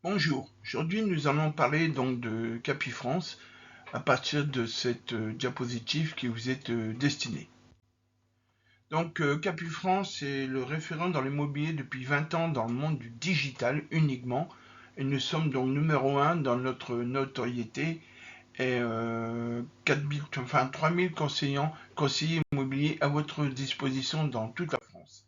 Bonjour, aujourd'hui nous allons parler donc de Capifrance à partir de cette diapositive qui vous est destinée. Donc Capifrance est le référent dans l'immobilier depuis 20 ans dans le monde du digital uniquement et nous sommes donc numéro 1 dans notre notoriété et 3000 conseillers immobiliers à votre disposition dans toute la France.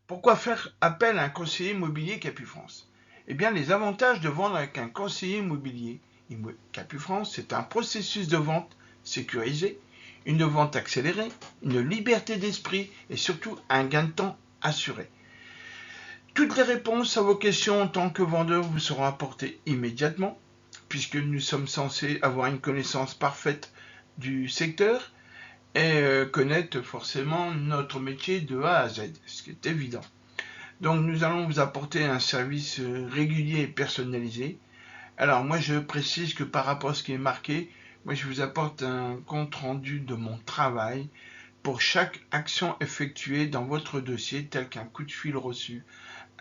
Pourquoi faire appel à un conseiller immobilier Capifrance? Eh bien, les avantages de vendre avec un conseiller immobilier Capifrance, c'est un processus de vente sécurisé, une vente accélérée, une liberté d'esprit et surtout un gain de temps assuré. Toutes les réponses à vos questions en tant que vendeur vous seront apportées immédiatement, puisque nous sommes censés avoir une connaissance parfaite du secteur et connaître forcément notre métier de A à Z, ce qui est évident. Donc nous allons vous apporter un service régulier et personnalisé. Alors moi je précise que par rapport à ce qui est marqué, moi je vous apporte un compte rendu de mon travail pour chaque action effectuée dans votre dossier, tel qu'un coup de fil reçu,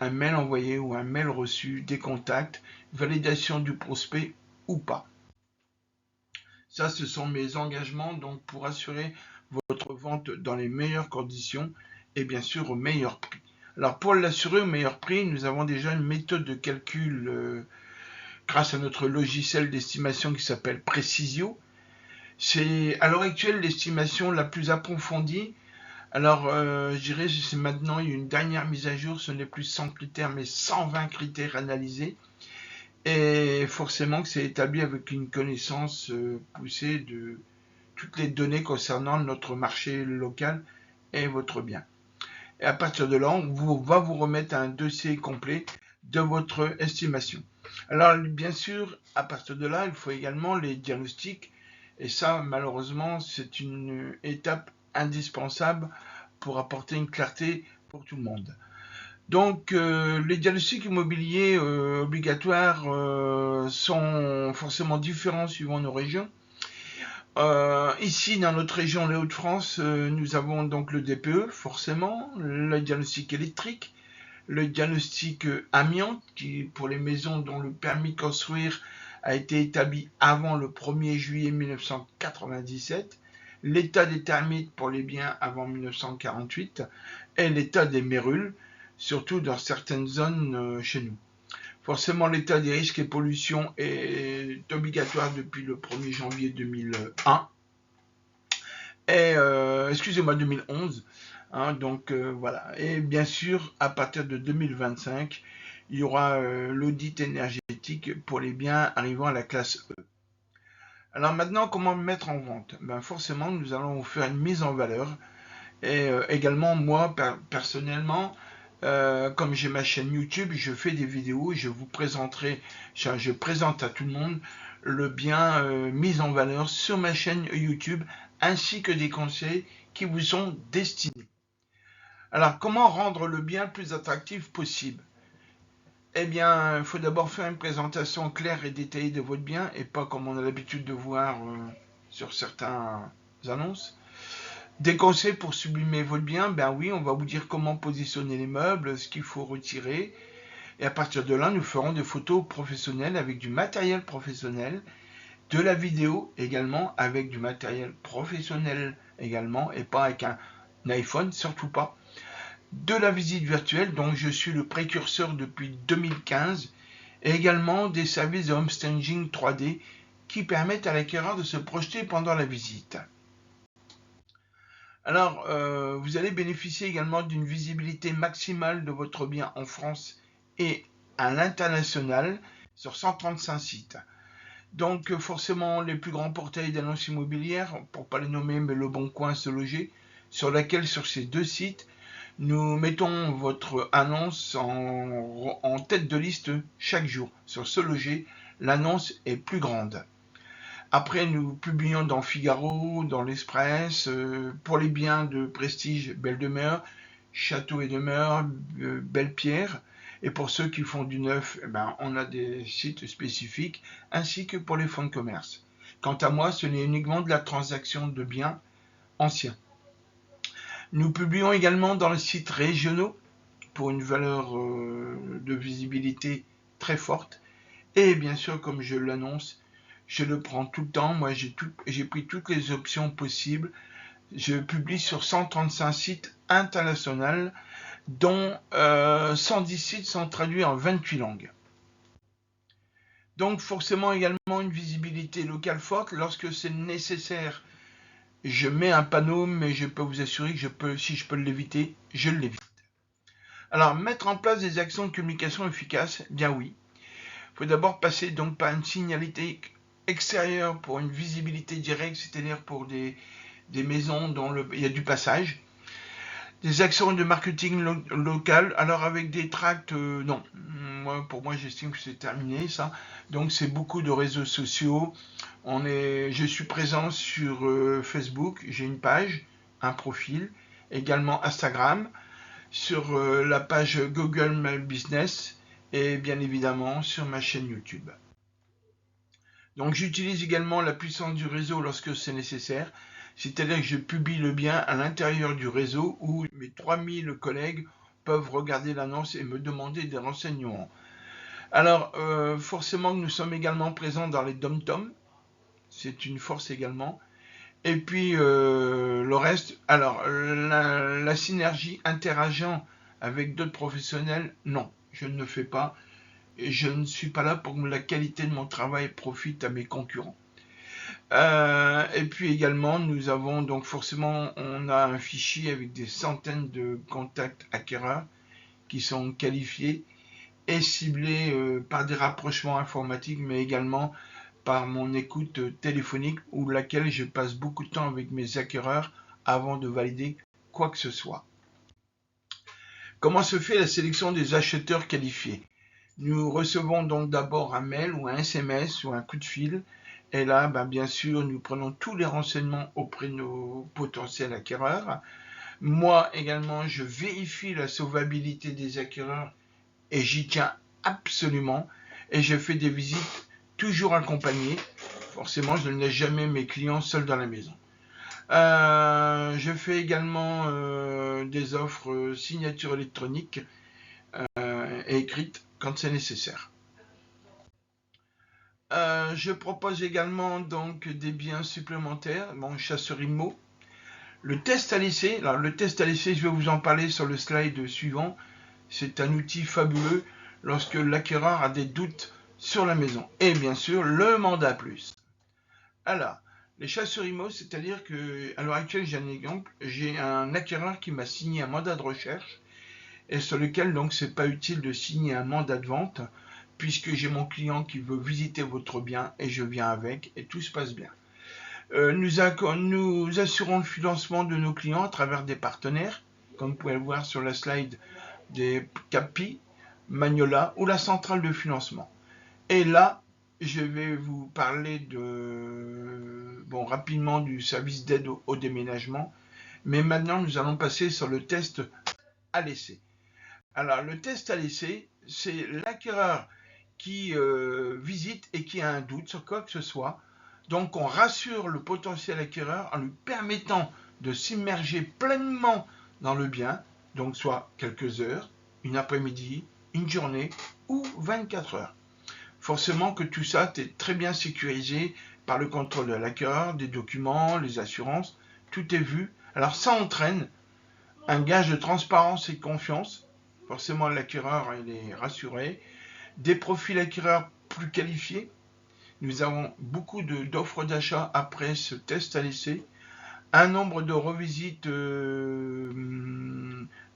un mail envoyé ou un mail reçu, des contacts, validation du prospect ou pas. Ça, ce sont mes engagements donc pour assurer votre vente dans les meilleures conditions et bien sûr au meilleur prix. Alors pour l'assurer au meilleur prix, nous avons déjà une méthode de calcul grâce à notre logiciel d'estimation qui s'appelle Precisio. C'est à l'heure actuelle l'estimation la plus approfondie. Alors je dirais c'est maintenant il y a une dernière mise à jour, ce n'est plus 100 critères mais 120 critères analysés. Et forcément que c'est établi avec une connaissance poussée de toutes les données concernant notre marché local et votre bien. Et à partir de là, on va vous remettre un dossier complet de votre estimation. Alors, bien sûr, à partir de là, il faut également les diagnostics. Et ça, malheureusement, c'est une étape indispensable pour apporter une clarté pour tout le monde. Donc, les diagnostics immobiliers obligatoires sont forcément différents suivant nos régions. Ici, dans notre région, les Hauts-de-France, nous avons donc le DPE, forcément, le diagnostic électrique, le diagnostic amiante, qui pour les maisons dont le permis de construire a été établi avant le 1er juillet 1997, l'état des termites pour les biens avant 1948 et l'état des mérules, surtout dans certaines zones chez nous. Forcément, l'état des risques et pollution est obligatoire depuis le 1er janvier 2001. Excusez-moi, 2011. Hein, donc voilà. Et bien sûr, à partir de 2025, il y aura l'audit énergétique pour les biens arrivant à la classe E. Alors maintenant, comment mettre en vente? Ben forcément, nous allons vous faire une mise en valeur. Et également, moi, personnellement, comme j'ai ma chaîne YouTube, je fais des vidéos et je vous présenterai, je présente à tout le monde le bien mis en valeur sur ma chaîne YouTube ainsi que des conseils qui vous sont destinés. Alors, comment rendre le bien le plus attractif possible? Eh bien, il faut d'abord faire une présentation claire et détaillée de votre bien et pas comme on a l'habitude de voir sur certaines annonces. Des conseils pour sublimer votre bien, ben oui, on va vous dire comment positionner les meubles, ce qu'il faut retirer. Et à partir de là, nous ferons des photos professionnelles avec du matériel professionnel, de la vidéo également avec du matériel professionnel également, et pas avec un iPhone, surtout pas. De la visite virtuelle, dont je suis le précurseur depuis 2015, et également des services de homestaging 3D qui permettent à l'acquéreur de se projeter pendant la visite. Alors, vous allez bénéficier également d'une visibilité maximale de votre bien en France et à l'international sur 135 sites. Donc, forcément, les plus grands portails d'annonces immobilières, pour ne pas les nommer, mais Le Bon Coin, Se Loger, sur ces deux sites, nous mettons votre annonce en tête de liste chaque jour. Sur Se Loger, l'annonce est plus grande. Après, nous publions dans Figaro, dans l'Express, pour les biens de prestige, Belle Demeure, Château et Demeure, Belle Pierre. Et pour ceux qui font du neuf, eh ben, on a des sites spécifiques, ainsi que pour les fonds de commerce. Quant à moi, ce n'est uniquement de la transaction de biens anciens. Nous publions également dans les sites régionaux pour une valeur de visibilité très forte Et bien sûr, comme je l'annonce, je le prends tout le temps. Moi, j'ai pris toutes les options possibles. Je publie sur 135 sites internationaux, dont 110 sites sont traduits en 28 langues. Donc forcément également une visibilité locale forte. Lorsque c'est nécessaire, je mets un panneau, mais je peux vous assurer que si je peux l'éviter, je l'évite. Alors, mettre en place des actions de communication efficaces, bien oui. Il faut d'abord passer donc par une signalité extérieure pour une visibilité directe, c'est-à-dire pour des maisons dont il y a du passage. Des actions de marketing local, alors avec des tracts, non. Pour moi, j'estime que c'est terminé, ça. Donc, c'est beaucoup de réseaux sociaux. Je suis présent sur Facebook, j'ai une page, un profil, également Instagram, sur la page Google My Business et bien évidemment sur ma chaîne YouTube. Donc j'utilise également la puissance du réseau lorsque c'est nécessaire, c'est-à-dire que je publie le bien à l'intérieur du réseau où mes 3000 collègues peuvent regarder l'annonce et me demander des renseignements. Alors forcément que nous sommes également présents dans les dom-toms, c'est une force également. Et puis le reste, alors la synergie interageant avec d'autres professionnels, non, je ne le fais pas. Et je ne suis pas là pour que la qualité de mon travail profite à mes concurrents. Et puis également, nous avons donc forcément, on a un fichier avec des centaines de contacts acquéreurs qui sont qualifiés et ciblés par des rapprochements informatiques, mais également par mon écoute téléphonique où laquelle je passe beaucoup de temps avec mes acquéreurs avant de valider quoi que ce soit. Comment se fait la sélection des acheteurs qualifiés? Nous recevons donc d'abord un mail ou un SMS ou un coup de fil. Et là, bien sûr, nous prenons tous les renseignements auprès de nos potentiels acquéreurs. Moi également, je vérifie la sauvabilité des acquéreurs et j'y tiens absolument. Et je fais des visites toujours accompagnées. Forcément, je ne laisse jamais mes clients seuls dans la maison. Je fais également des offres signature électronique et écrite quand c'est nécessaire. Je propose également donc des biens supplémentaires, mon chasseur IMO. Le test à l'essai, alors le test à l'essai, je vais vous en parler sur le slide suivant. C'est un outil fabuleux lorsque l'acquéreur a des doutes sur la maison. Et bien sûr, le mandat plus. Alors, les chasseurs IMO, c'est-à-dire que à l'heure actuelle, j'ai un exemple, j'ai un acquéreur qui m'a signé un mandat de recherche et sur lequel donc c'est pas utile de signer un mandat de vente puisque j'ai mon client qui veut visiter votre bien et je viens avec et tout se passe bien. Nous assurons le financement de nos clients à travers des partenaires, comme vous pouvez le voir sur la slide des Capi, Magnola ou la centrale de financement. Et là, je vais vous parler rapidement du service d'aide au déménagement, mais maintenant nous allons passer sur le test à l'essai. Alors le test à l'essai, c'est l'acquéreur qui visite et qui a un doute sur quoi que ce soit. Donc on rassure le potentiel acquéreur en lui permettant de s'immerger pleinement dans le bien, donc soit quelques heures, une après-midi, une journée ou 24 heures. Forcément que tout ça est très bien sécurisé par le contrôle de l'acquéreur, des documents, les assurances, tout est vu. Alors ça entraîne un gage de transparence et de confiance. Forcément l'acquéreur il est rassuré. Des profils acquéreurs plus qualifiés. Nous avons beaucoup d'offres d'achat après ce test à l'essai. Un nombre de revisites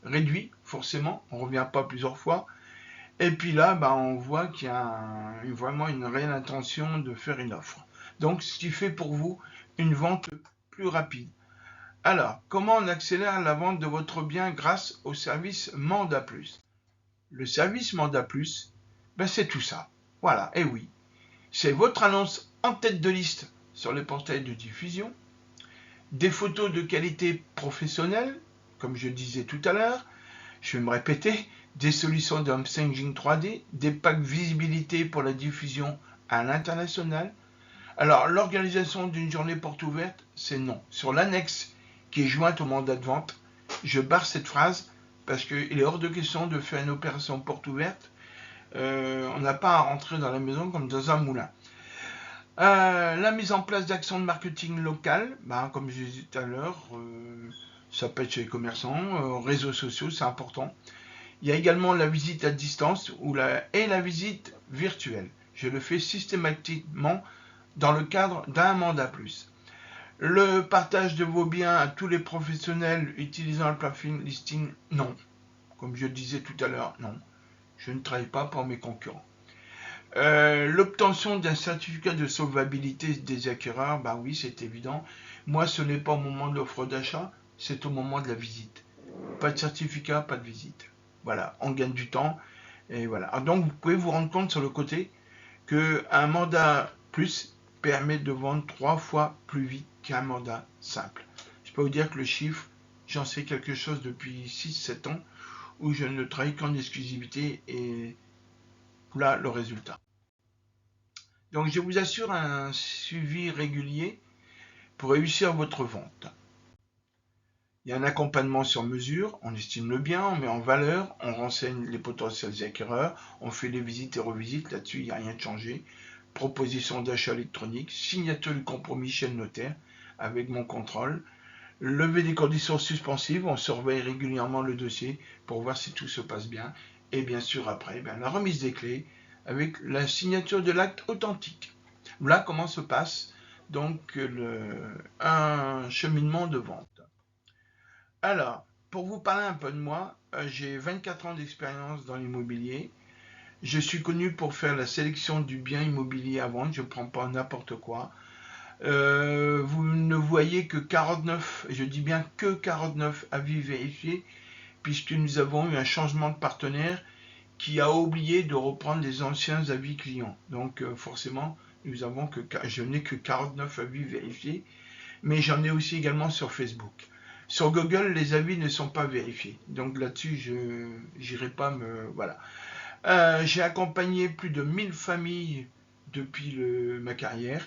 réduit, forcément, on ne revient pas plusieurs fois. Et puis là, on voit qu'il y a vraiment une réelle intention de faire une offre. Donc, ce qui fait pour vous une vente plus rapide. Alors, comment on accélère la vente de votre bien grâce au service Mandat Plus? Le service Mandat Plus, c'est tout ça. Voilà, et oui. C'est votre annonce en tête de liste sur les portails de diffusion, des photos de qualité professionnelle, comme je disais tout à l'heure, je vais me répéter, des solutions de staging 3D, des packs visibilité pour la diffusion à l'international. Alors, l'organisation d'une journée porte ouverte, c'est non. Sur l'annexe qui est jointe au mandat de vente, je barre cette phrase parce qu'il est hors de question de faire une opération porte ouverte. on n'a pas à rentrer dans la maison comme dans un moulin. La mise en place d'actions de marketing locales, comme je disais tout à l'heure, ça peut être chez les commerçants, réseaux sociaux, c'est important. Il y a également la visite à distance et la visite virtuelle. Je le fais systématiquement dans le cadre d'un mandat plus. Le partage de vos biens à tous les professionnels utilisant le platform listing, non. Comme je disais tout à l'heure, non. Je ne travaille pas pour mes concurrents. L'obtention d'un certificat de solvabilité des acquéreurs, oui, c'est évident. Moi, ce n'est pas au moment de l'offre d'achat, c'est au moment de la visite. Pas de certificat, pas de visite. Voilà, on gagne du temps. Et voilà. Donc, vous pouvez vous rendre compte sur le côté qu'un mandat plus permet de vendre 3 fois plus vite qu'un mandat simple. Je peux vous dire que le chiffre, j'en sais quelque chose depuis 6-7 ans, où je ne travaille qu'en exclusivité et voilà le résultat. Donc je vous assure un suivi régulier pour réussir votre vente. Il y a un accompagnement sur mesure, on estime le bien, on met en valeur, on renseigne les potentiels acquéreurs, on fait les visites et revisites, là-dessus il n'y a rien de changé. Proposition d'achat électronique, signature du compromis chez le notaire avec mon contrôle, levée des conditions suspensives, on surveille régulièrement le dossier pour voir si tout se passe bien. Et bien sûr après, la remise des clés avec la signature de l'acte authentique. Voilà comment se passe donc un cheminement de vente. Alors, pour vous parler un peu de moi, j'ai 24 ans d'expérience dans l'immobilier. Je suis connu pour faire la sélection du bien immobilier à vendre, je ne prends pas n'importe quoi. Vous ne voyez que 49, je dis bien que 49 avis vérifiés, puisque nous avons eu un changement de partenaire qui a oublié de reprendre les anciens avis clients. Donc forcément, je n'ai que 49 avis vérifiés, mais j'en ai aussi également sur Facebook. Sur Google, les avis ne sont pas vérifiés. Donc là-dessus, je n'irai pas me... Voilà. J'ai accompagné plus de 1000 familles depuis ma carrière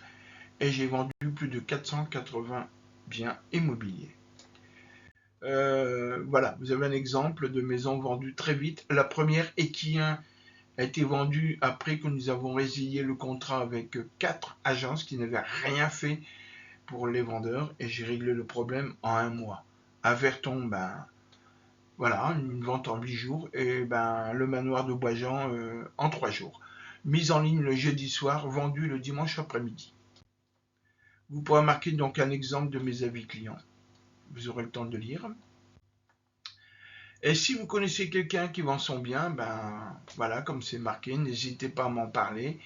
et j'ai vendu plus de 480 biens immobiliers. Voilà, vous avez un exemple de maison vendue très vite. La première, Equien, a été vendue après que nous avons résilié le contrat avec 4 agences qui n'avaient rien fait pour les vendeurs et j'ai réglé le problème en 1 mois. À Verton, voilà, une vente en 8 jours et le manoir de Boisjean en 3 jours. Mise en ligne le jeudi soir, vendu le dimanche après-midi. Vous pourrez marquer donc un exemple de mes avis clients. Vous aurez le temps de lire. Et si vous connaissez quelqu'un qui vend son bien, voilà, comme c'est marqué, n'hésitez pas à m'en parler.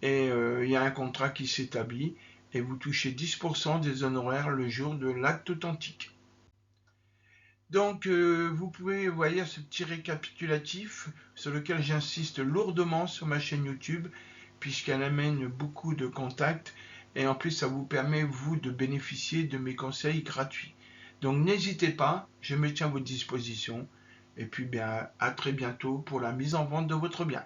Et il y a un contrat qui s'établit et vous touchez 10% des honoraires le jour de l'acte authentique. Donc vous pouvez voir ce petit récapitulatif sur lequel j'insiste lourdement sur ma chaîne YouTube puisqu'elle amène beaucoup de contacts et en plus ça vous permet vous de bénéficier de mes conseils gratuits. Donc n'hésitez pas, je me tiens à votre disposition et puis à très bientôt pour la mise en vente de votre bien.